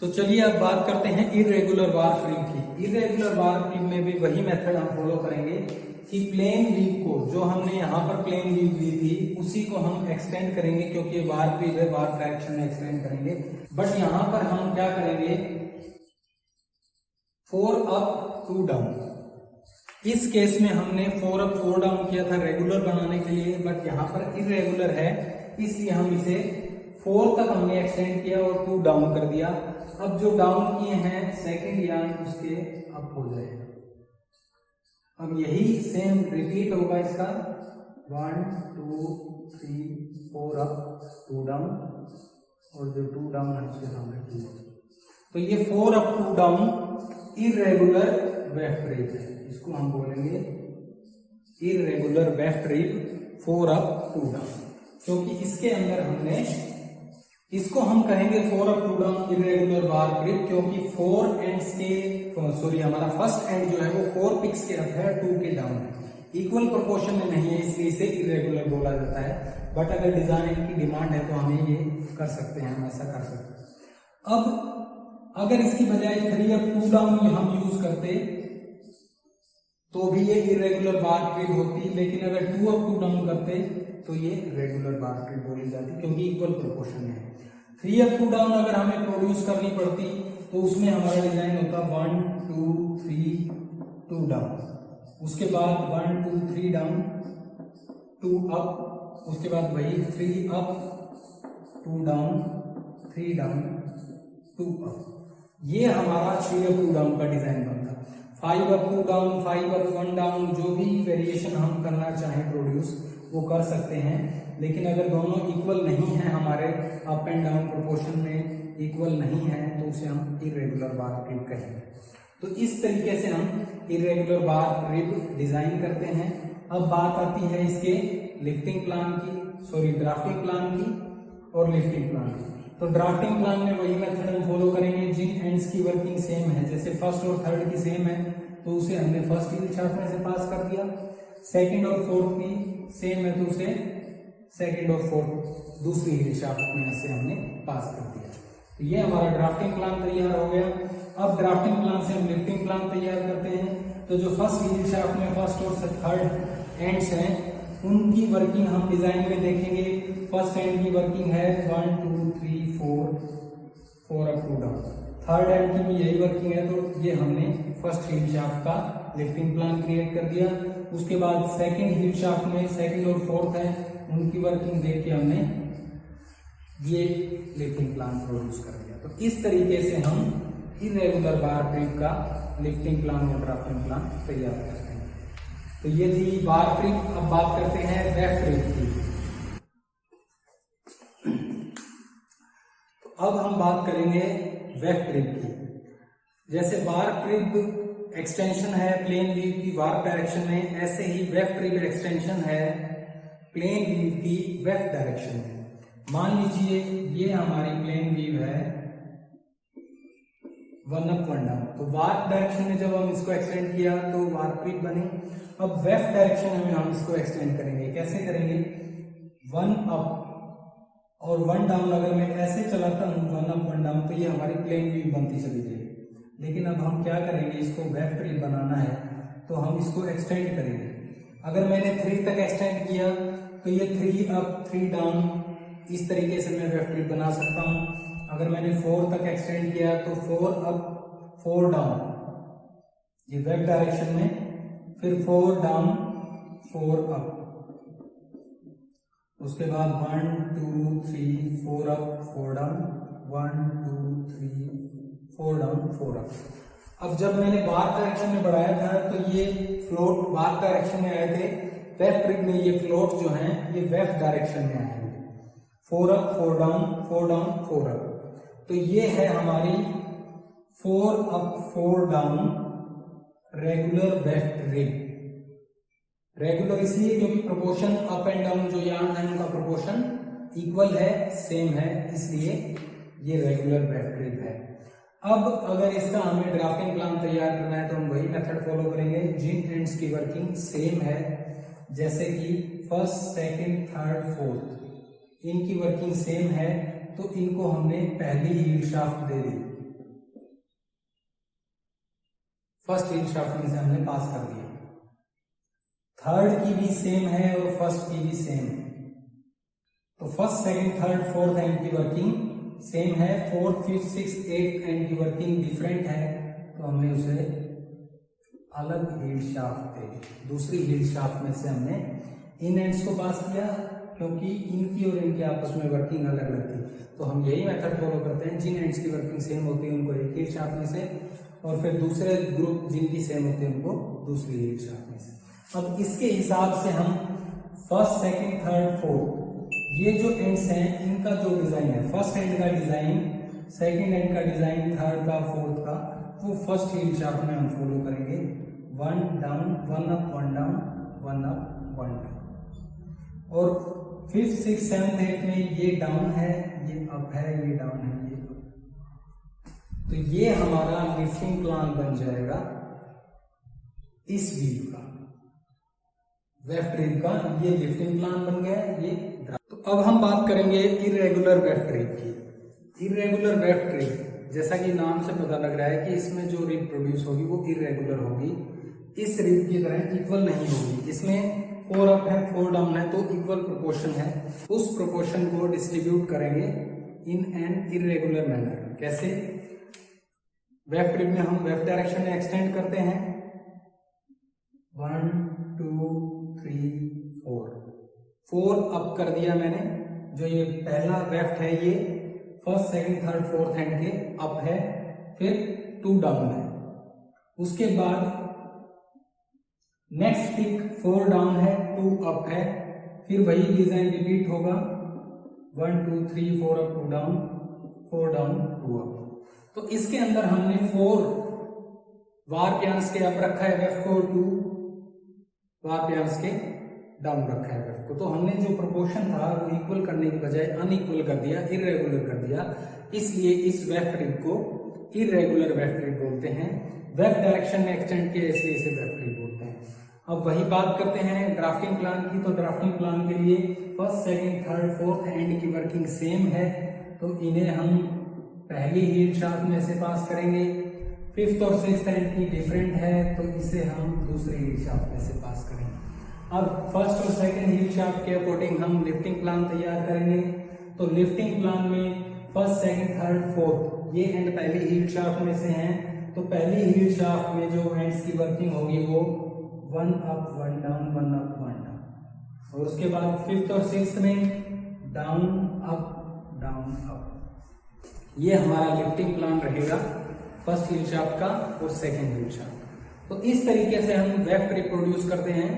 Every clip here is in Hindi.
तो चलिए अब बात करते हैं इरेगुलर बार क्रीप की। इरेगुलर बार क्रीप में भी वही मेथड हम फॉलो करेंगे कि प्लेन वीव को, जो हमने यहाँ पर प्लेन वीव ली थी, उसी को हम एक्सटेंड करेंगे, क्योंकि बार क्रीप है, बार डायरेक्शन में एक्सटेंड करेंगे। बट यहाँ पर हम क्या करेंगे, 4 अप 2 डाउन। इस केस में हमने 4 अप 4 डाउन किया था रेगुलर बनाने के लिए, बट यहाँ पर इरेगुलर है, इसलिए हम इसे 4 तक हमने एक्सटेंड किया और 2 डाउन कर दिया। अब जो डाउन किए हैं सेकंड यार्न उसके अप हो जाएगा। अब यही सेम रिपीट होगा इसका, 1 2 3 4 अप 2 डाउन, और जो 2 डाउन है उसके सामने 2। तो ये 4 up 2 down irregular weft rib है, इसको हम बोलेंगे irregular weft rib 4 up 2 down, क्योंकि इसके अंदर हमने, इसको हम कहेंगे 4 अप 2 डाउन इरेगुलर बार क्रीप, क्योंकि 4 एंड्स के हमारा फर्स्ट एंड जो है वो 4 पिक्स के अप है, 2 के डाउन है, इक्वल प्रोपोर्शन में नहीं है, इसलिए इसे इरेगुलर बोला जाता है। बट अगर डिजाइन की डिमांड है तो हमें ये कर सकते हैं, हम ऐसा कर सकते हैं। अब अगर इसकी बजाय 3 अप 2 डाउन हम यूज करते तो भी ये इरेगुलर बार क्रीप होती, लेकिन अगर 2 अप 2 डाउन करते तो ये रेगुलर बार क्रीप बोली जाती, क्योंकि इक्वल प्रोपोर्शन में है। 3 अप 2 डाउन अगर हमें प्रोड्यूस करनी पड़ती तो उसमें हमारा डिजाइन होता 1 2 3 2 डाउन, उसके बाद 1 2 3 डाउन 2 अप, उसके बाद वही 3 अप 2 डाउन 3 डाउन 2 अप। ये हमारा 3 अप 2 डाउन का डिजाइन बनता। 5 अप 2 डाउन 5 अप 1 डाउन, जो भी वेरिएशन हम करना चाहें प्रोड्यूस वो कर सकते हैं, लेकिन अगर दोनों इक्वल नहीं है, हमारे अप एंड डाउन प्रोपोर्शन में इक्वल नहीं है, तो उसे हम इरेगुलर बार क्रीप कहेंगे। तो इस तरीके से हम इरेगुलर बार क्रीप डिजाइन करते हैं। अब बात आती है इसके लिफ्टिंग प्लान की, ड्राफ्टिंग प्लान की और लिफ्टिंग प्लान की। तो ड्राफ्टिंग प्लान में वही मेथड हम फॉलो करेंगे, जिन एंड्स की वर्किंग सेम है, जैसे फर्स्ट और थर्ड की सेम है तो उसे हमने फर्स्ट हील शाफ्ट में से पास कर दिया, सेकंड और फोर्थ की सेम है तो उसे सेकंड और फोर्थ दूसरी हील शाफ्ट में से हमने पास कर दिया। तो ये हमारा ड्राफ्टिंग प्लान तैयार हो गया। अब ड्राफ्टिंग प्लान से हम लिफ्टिंग प्लान तैयार करते हैं। तो जो फर्स्ट हील शाफ्ट में फर्स्ट और थर्ड एंड्स हैं उनकी वर्किंग हम डिजाइन में देखेंगे। फर्स्ट एंड की वर्किंग है 1 2 3 4 अप 2 डाउन, थर्ड एंड की भी यही वर्किंग है, तो ये हमने फर्स्ट हील शाफ्ट का लिफ्टिंग प्लान क्रिएट कर दिया। उसके बाद सेकंड हील शाफ्ट में सेकंड और फोर्थ है, उनकी वर्किंग देख के हमने ये लिफ्टिंग प्लान प्रोड्यूस कर दिया। तो इस तरीके से हम इरेगुलर बार क्रीप का लिफ्टिंग प्लान और ड्राफ्टिंग प्लान तैयार करते हैं। तो ये थी बार क्रीप। अब बात करते हैं वेफ्ट क्रीप की। तो अब हम बात करेंगे वेफ्ट क्रीप की। जैसे बार क्रीप एक्सटेंशन है प्लेन वीव की वार्प डायरेक्शन में, ऐसे ही वेफ्ट क्रीप एक्सटेंशन है प्लेन वीव की वेफ्ट डायरेक्शन में। मान लीजिए ये हमारी प्लेन वीव है 1 अप 1 डाउन, तो वार्प डायरेक्शन में जब हम इसको एक्सटेंड किया तो वार्प क्रीप बनी। अब वेफ्ट डायरेक्शन में हम इसको एक्सटेंड करेंगे, कैसे करेंगे, 1 अप और 1 डाउन अगर मैं ऐसे चलाता हूँ 1 अप 1 डाउन, तो ये हमारी प्लेन वीव बनती चली जाएगी। लेकिन अब हम क्या करेंगे, इसको वेफ्ट क्रीप बनाना है तो हम इसको एक्सटेंड करेंगे। अगर मैंने 3 तक एक्सटेंड किया तो ये 3 अप 3 डाउन, इस तरीके से मैं वेफ्ट क्रीप बना सकता हूं। अगर मैंने 4 तक एक्सटेंड किया तो 4 अप 4 डाउन, ये वेफ्ट डायरेक्शन में, फिर 4 डाउन 4 अप, उसके बाद 1 2 3 4 अप 4 डाउन, 1 2 3 4 डाउन 4 अप। अब जब मैंने वार्प डायरेक्शन में बढ़ाया था तो ये फ्लोट वार्प डायरेक्शन में आए थे, वेफ्ट क्रीप में ये फ्लोट जो हैं ये वेफ्ट डायरेक्शन में आएंगे, 4 अप 4 डाउन 4 डाउन 4 अप। तो ये है हमारी 4 up 4 down regular weft crepe. Regular इसलिए क्योंकि प्रोपोर्शन अप एंड डाउन जो यार्न है उनका प्रोपोर्शन इक्वल है, सेम है, इसलिए ये रेगुलर वेफ्ट क्रीप है। अब अगर इसका हमें ड्राफ्टिंग प्लान तैयार करना है तो हम वही मेथड फॉलो करेंगे, जिन एंड्स की वर्किंग सेम है, जैसे कि फर्स्ट सेकंड थर्ड फोर्थ, इनकी वर्किंग सेम है तो इनको हमने पहली हील शाफ्ट दे दी। फर्स्ट हील शाफ्ट में से हमने पास कर दिया। थर्ड की भी सेम है और फर्स्ट की भी सेम है, तो first second third fourth and की वर्किंग सेम है, fourth fifth sixth eighth and की वर्किंग डिफरेंट है, तो हमने उसे अलग हील शाफ्ट दे दी। दूसरी हील शाफ्ट में से हमने इन एंड्स को पास किया, क्योंकि इनकी और इनके आपस में वर्किंग अलग अलग थी, तो हम यही मेथड फॉलो करते हैं, जिन एंड्स की वर्किंग सेम होती है उनको एक हील शाफ्ट में से, और फिर दूसरे ग्रुप जिनकी सेम होती है उनको दूसरी हील शाफ्ट में से। अब इसके हिसाब से हम फर्स्ट सेकंड थर्ड फोर्थ ये जो एंड्स हैं इनका जो डिजाइन है, फर्स्ट एंड का डिजाइन, सेकंड एंड का डिजाइन, थर्ड का फोर्थ का, वो फर्स्ट हील शाफ्ट में हम फॉलो करेंगे। 1 down 1 up 1 down 1 up 1 down, और फिफ्थ सिक्स सेवंथ एट में ये डाउन है, ये अप है, ये डाउन है, ये अप। तो ये हमारा लिफ्टिंग प्लान बन जाएगा इस वीव का, वेफ्ट रिब का, ये लिफ्टिंग प्लान बन गया ये। तो अब हम बात करेंगे इरेगुलर वेफ्ट रिब की। इरेगुलर वेफ्ट रिब, जैसा कि नाम से पता लग रहा है कि इसमें जो रिब प्रोड्यूस होगी वो इरेगुलर होगी, इस रिब की तरह इक्वल नहीं होगी। इसमें 4 अप है 4 डाउन है, तो इक्वल प्रोपोर्शन है, उस प्रोपोर्शन को डिस्ट्रीब्यूट करेंगे इन एन इरेगुलर मैनर। कैसे? वेफ्ट रिब में हम वेफ्ट डायरेक्शन में एक्सटेंड करते हैं, 1 2 3 4 अप कर दिया मैंने, जो ये पहला वेफ्ट है ये first second third fourth hand के अप है, फिर 2 डाउन है, उसके बाद नेक्स्ट पिक 4 डाउन है 2 अप है, फिर वही डिजाइन रिपीट होगा 1 2 3 4 अप 2 डाउन 4 डाउन 2 अप। तो इसके अंदर हमने 4 वार्पियांस के अप रखा है वेफ्ट को, 2 वार्पियांस के डाउन रखा है वेफ्ट को। तो हमने जो प्रोपोर्शन था वो इक्वल करने की बजाय अनइक्वल कर दिया, इरेगुलर कर दिया, इसलिए इस वेफ्ट रिब को इरेगुलर वेफ्ट रिब बोलते हैं। वेफ्ट डायरेक्शन में एक्सटेंड किया इसलिए इसे वेफ्ट रिब बोलते हैं। अब वही बात करते हैं ड्राफ्टिंग प्लान की। तो ड्राफ्टिंग प्लान के लिए first second third fourth and की वर्किंग सेम है, तो इन्हें हम पहली हील शाफ्ट में से पास करेंगे। फिफ्थ और सिक्स्थ एंड की डिफरेंट है, तो इसे हम दूसरी हील शाफ्ट में से पास करेंगे। अब फर्स्ट और सेकंड हील शाफ्ट के अकॉर्डिंग हम लिफ्टिंग प्लान तैयार करेंगे। तो लिफ्टिंग प्लान में फर्स्ट सेकंड थर्ड फोर्थ ये एंड पहली हील शाफ्ट में से हैं, तो पहली हील शाफ्ट में जो एंड्स की वर्किंग होगी वो 1 अप 1 डाउन 1 अप 1 डाउन, और उसके बाद फिफ्थ और सिक्स्थ में डाउन अप। ये हमारा लिफ्टिंग प्लान रहेगा फर्स्ट हील शाफ्ट का और सेकंड हील शाफ्ट। तो इस तरीके से हम वेफ्ट रिब प्रोड्यूस करते हैं,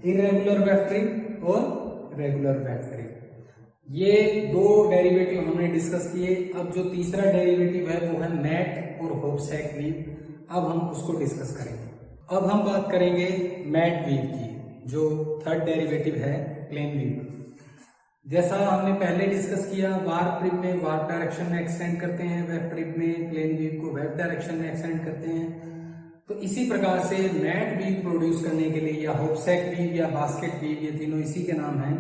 इरेगुलर वेफ्ट रिब और रेगुलर वेफ्ट रिब। ये 2 डेरिवेटिव हमने डिस्कस किए। अब जो तीसरा डेरिवेटिव है वो है मैट और होप्सैक वीव। अब हम उसको डिस्कस करेंगे। अब हम बात करेंगे मैट वीव की, जो थर्ड डेरिवेटिव है प्लेन वीव। जैसा हमने पहले डिस्कस किया, वार्प रिब में वार्प डायरेक्शन में एक्सटेंड करते हैं, वेफ्ट रिब में प्लेन वीव को वेफ्ट डायरेक्शन में एक्सटेंड करते हैं। तो इसी प्रकार से मैट वीव प्रोड्यूस करने के लिए, या होप्सैक वीव या बास्केट वीव, ये तीनों इसी के नाम हैं,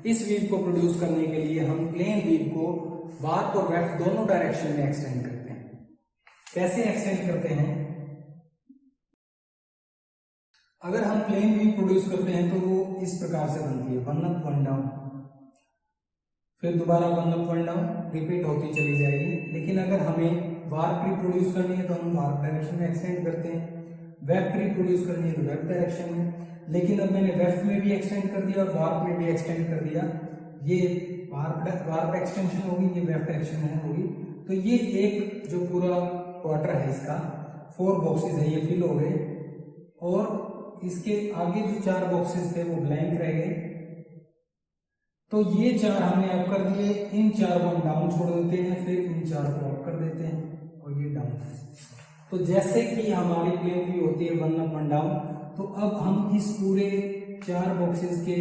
इस वीव को प्रोड्यूस करने के लिए हम प्लेन वीव को वार्प और वेफ्ट दोनों डायरेक्शन में एक्सटेंड करते हैं। कैसे एक्सटेंड करते हैं? अगर हम प्लेन वीव प्रोड्यूस करते हैं तो वो इस प्रकार से बनती है, 1 अप 1 डाउन, फिर दोबारा 1 अप 1 डाउन रिपीट होती चली जाएगी। लेकिन अगर हमें वार्प रिब प्रोड्यूस करनी है तो हम वार्प डायरेक्शन में एक्सटेंड करते हैं, वेफ्ट रिब प्रोड्यूस करनी है तो वेफ्ट डायरेक्शन में। लेकिन अब मैंने वेफ्ट में भी एक्सटेंड कर दिया और वार्प में भी एक्सटेंड कर दिया, ये वार्प एक्सटेंशन होगी, ये वेफ्ट एक्सटेंशन होगी। तो ये एक जो पूरा क्वार्टर है इसका 4 बॉक्सेस है, ये फिल हो गए, और इसके आगे जो 4 बॉक्सेस थे वो ब्लैंक रह गए। तो ये 4 हमने अप कर दिए, इन 4 को हम डाउन छोड़ देते हैं, फिर इन 4 को अप कर देते हैं, और ये डाउन है। तो जैसे कि हमारी प्लेन वीव होती है 1 अप 1 डाउन, तो अब हम इस पूरे 4 बॉक्सेस के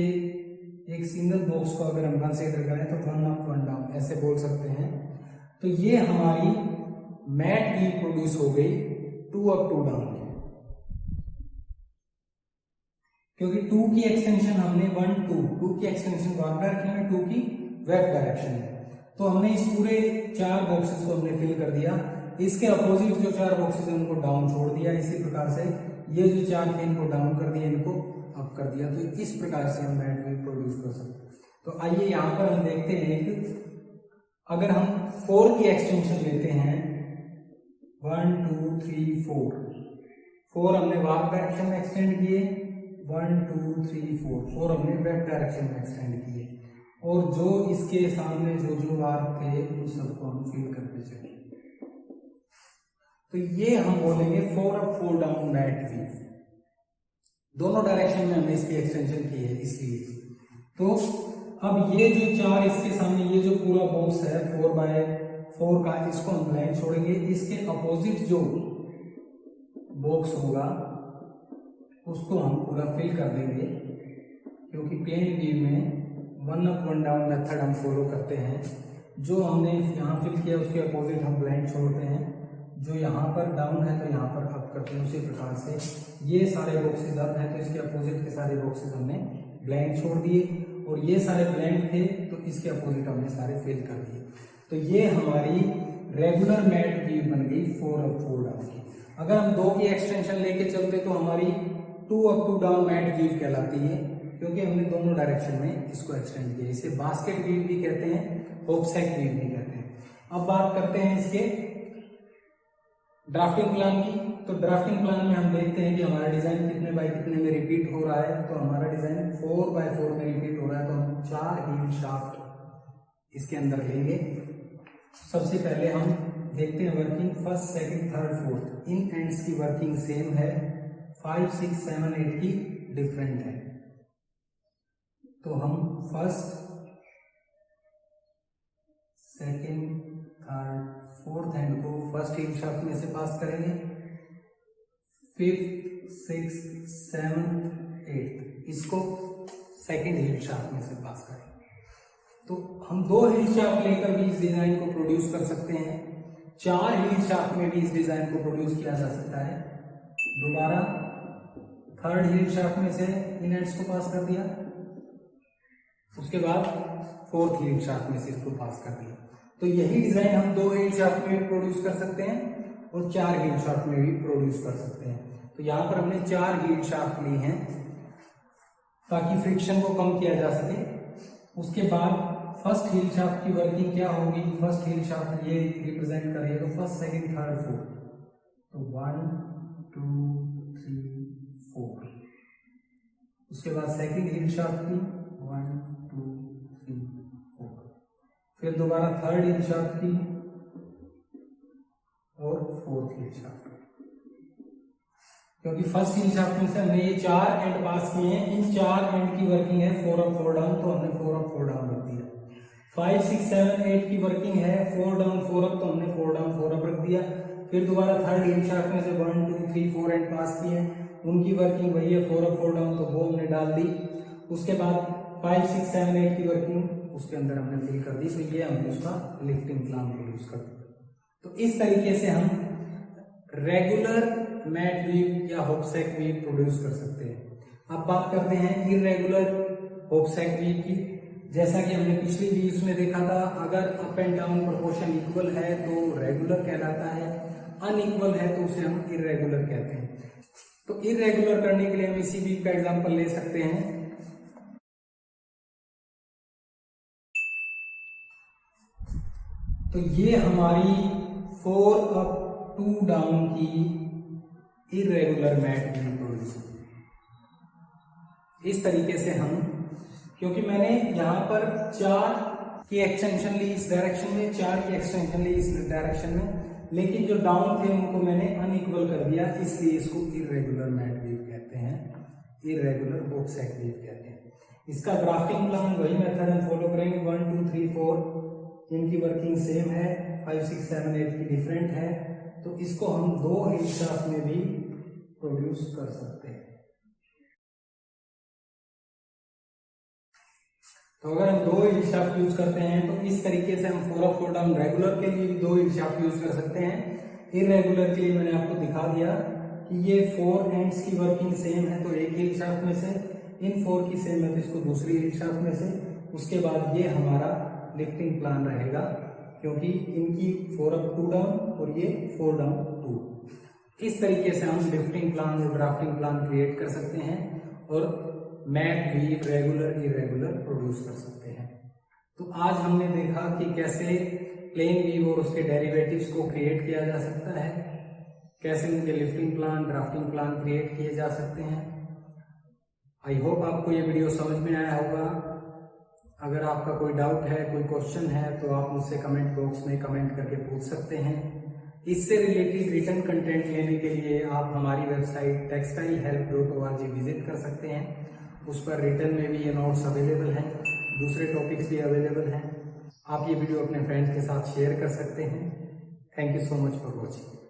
एक सिंगल बॉक्स को अगर हम कंसीडर करें तो 1 अप 1 डाउन ऐसे बोल सकते हैं। तो ये हमारी मैट वीव प्रोड्यूस हो गई 2 अप 2 डाउन की, क्योंकि 2 की एक्सटेंशन हमने 1 2 की एक्सटेंशन वार्प डायरेक्शन में, 2 की वेफ्ट डायरेक्शन में। तो हमने इस पूरे 4 बॉक्सेस को हमने फिल कर दिया। इसके अपोजिट जो 4 बॉक्सेस हैं उनको डाउन छोड़ दिया। इसी प्रकार से ये जो 4 थे इनको डाउन कर दिया, इनको अप कर दिया। तो इस प्रकार से हम मैट वेव प्रोड्यूस कर सकते हैं। तो आइए यहाँ पर हम देखते हैं कि अगर हम 4 की एक्सटेंशन लेते हैं, 1 2 3 4 हमने वार्प डायरेक्शन में एक्सटेंड किए, 1 2 3 4 हमने वेब डायरेक्शन में एक्सटेंड किए, और जो इसके सामने जो वार्प थे उन सबको हम फिल करते चले। तो ये हम बोलेंगे 4 अप 4 डाउन मैट वेव। दोनों डायरेक्शन में हमने इसकी एक्सटेंशन की है इसलिए। तो अब ये जो 4 इसके सामने ये जो पूरा बॉक्स है 4x4 का, इसको हम ब्लैंक छोड़ेंगे। इसके अपोजिट जो बॉक्स होगा उसको हम पूरा फिल कर देंगे, क्योंकि प्लेन वेव में 1 अप 1 डाउन मेथड हम फॉलो करते हैं। जो हमने यहाँ फिल किया उसके अपोजिट हम ब्लैंक छोड़ते हैं, जो यहाँ पर डाउन है तो यहाँ पर अप करते हैं। उसी प्रकार से ये सारे बॉक्सेस अप हैं तो इसके अपोजिट के सारे बॉक्सेस हमने ब्लैंक छोड़ दिए, और ये सारे ब्लैंक थे तो इसके अपोजिट हमने सारे फिल कर दिए। तो ये हमारी रेगुलर मैट वेव बन गई 4 अप 4 डाउन की। अगर हम 2 की एक्सटेंशन लेके चलते तो हमारी 2 अप 2 डाउन मैट वेव कहलाती है, क्योंकि हमने दोनों डायरेक्शन में इसको एक्सटेंड किया। इसे बास्केट वेव भी कहते हैं, होपसैक वेव भी कहते हैं। अब बात करते हैं इसके ड्राफ्टिंग प्लान की। तो ड्राफ्टिंग प्लान में हम देखते हैं कि हमारा डिजाइन कितने बाय कितने में रिपीट हो रहा है। तो हमारा डिजाइन 4x4 में रिपीट हो रहा है, तो हम 4 हील शाफ्ट इसके अंदर लेंगे। सबसे पहले हम देखते हैं working, first second third fourth in ends की वर्किंग सेम है, 5 6 7 8 की डिफरेंट है। तो हम first second third fourth hand को फर्स्ट हील शाफ्ट में से पास करेंगे, 5th 6th 7th 8th इसको सेकंड हील शाफ्ट में से पास करेंगे। तो हम 2 हील शाफ्ट लेकर भी इस डिजाइन को प्रोड्यूस कर सकते हैं, 4 हील शाफ्ट में भी इस डिजाइन को प्रोड्यूस किया जा सकता है। दोबारा थर्ड हील शाफ्ट में से इन एंड्स को पास कर दिया, उसके बाद फोर्थ हील शाफ्ट में से इसको पास कर दिया। तो यही डिजाइन हम 2 हील शाफ्ट में भी प्रोड्यूस कर सकते हैं और 4 हील शाफ्ट में भी प्रोड्यूस कर सकते हैं। तो यहाँ पर हमने 4 हील शाफ्ट ली हैं ताकि फ्रिक्शन को कम किया जा सके। उसके बाद फर्स्ट हील शाफ्ट की वर्किंग क्या होगी, फर्स्ट हील शाफ्ट ये रिप्रेजेंट करिए, तो फर्स्ट सेकंड थर्ड फोर्थ, तो 1 2 3 4। उसके बाद सेकंड हील शाफ्ट की 1 2 3 4, फिर दोबारा थर्ड हील शाफ्ट की और फोर्थ हील शाफ्ट। क्योंकि फर्स्ट हील शाफ्ट में से हमने ये 4 एंड पास किए हैं, इन 4 एंड की वर्किंग है 4 अप 4 डाउन, तो हमने 4 अप 4 डाउन रख दिया। 5 6 7 8 की वर्किंग है 4 डाउन 4 अप, तो हमने 4 डाउन 4 अप रख दिया। फिर दोबारा थर्ड हील शाफ्ट में से 1 2 3 4 एंड पास किए हैं, उनकी वर्किंग वही है 4 अप 4 डाउन, तो वो हमने डाल दी। उसके बाद 5 6 7 8 की वर्किंग उसके अंदर हमने फिल कर दी। तो ये हमने उसका लिफ्टिंग प्लान प्रोड्यूस कर दिया। तो इस तरीके से हम रेगुलर मैट वेव या होपसैक वेव प्रोड्यूस कर सकते हैं। अब बात करते हैं इरेगुलर होपसैक वेव की। जैसा कि हमने पिछली वीडियोस में देखा था, अगर up and down proportion equal है तो रेगुलर कहलाता है, अनइक्वल है तो उसे हम इरेगुलर कहते हैं। तो इरेगुलर करने के लिए हम इसी वेव का एग्जांपल ले सकते हैं। तो ये हमारी 4 अप 2 डाउन की इरेगुलर मैट वेव प्रोड्यूस। इस तरीके से हम, क्योंकि मैंने यहां पर 4 की एक्सटेंशन ली इस डायरेक्शन में, 4 की एक्सटेंशन ली इस डायरेक्शन में, लेकिन जो डाउन थे उनको मैंने अनइक्वल कर दिया, इसलिए इसको इरेगुलर मैट वेव कहते हैं, इरेगुलर होपसैक वेव कहते हैं। इसका ड्राफ्टिंग प्लान वही मेथड हम फॉलो करेंगे, 1 2 3 4 इनकी वर्किंग सेम है, 5 6 7 8 की डिफरेंट है, तो इसको हम 2 हील शाफ्ट में भी प्रोड्यूस कर सकते हैं। तो अगर हम 2 हील शाफ्ट यूज करते हैं तो इस तरीके से हम 4 अप 4 डाउन रेगुलर के लिए भी 2 हील शाफ्ट यूज कर सकते हैं। इरेगुलर के लिए मैंने आपको दिखा दिया कि ये 4 एंड्स की वर्किंग सेम है, तो एक हील शाफ्ट में से, इन 4 की सेम है तो इसको दूसरी हील शाफ्ट में से। उसके बाद ये हमारा लिफ्टिंग प्लान रहेगा क्योंकि इनकी 4 अप 2 डाउन और ये 4 डाउन 2। इस तरीके से हम लिफ्टिंग प्लान और ड्राफ्टिंग प्लान क्रिएट कर सकते हैं और mat weave regular irregular produce कर सकते हैं। तो आज हमने देखा कि कैसे प्लेन वीव और उसके डेरिवेटिव्स को क्रिएट किया जा सकता है, कैसे उनके lifting plan drafting plan create किए जा सकते हैं। आई होप आपको ये वीडियो समझ में आया होगा। अगर आपका कोई डाउट है, कोई क्वेश्चन है, तो आप मुझसे कमेंट बॉक्स में कमेंट करके पूछ सकते हैं। इससे रिलेटेड रिटन कंटेंट लेने के लिए आप हमारी वेबसाइट textilehelp.org विजिट कर सकते हैं। उस पर रिटन में भी ये नोट्स अवेलेबल हैं, दूसरे टॉपिक्स भी अवेलेबल हैं। आप ये वीडियो अपने फ्रेंड्स के साथ शेयर कर सकते हैं। Thank you so much for watching.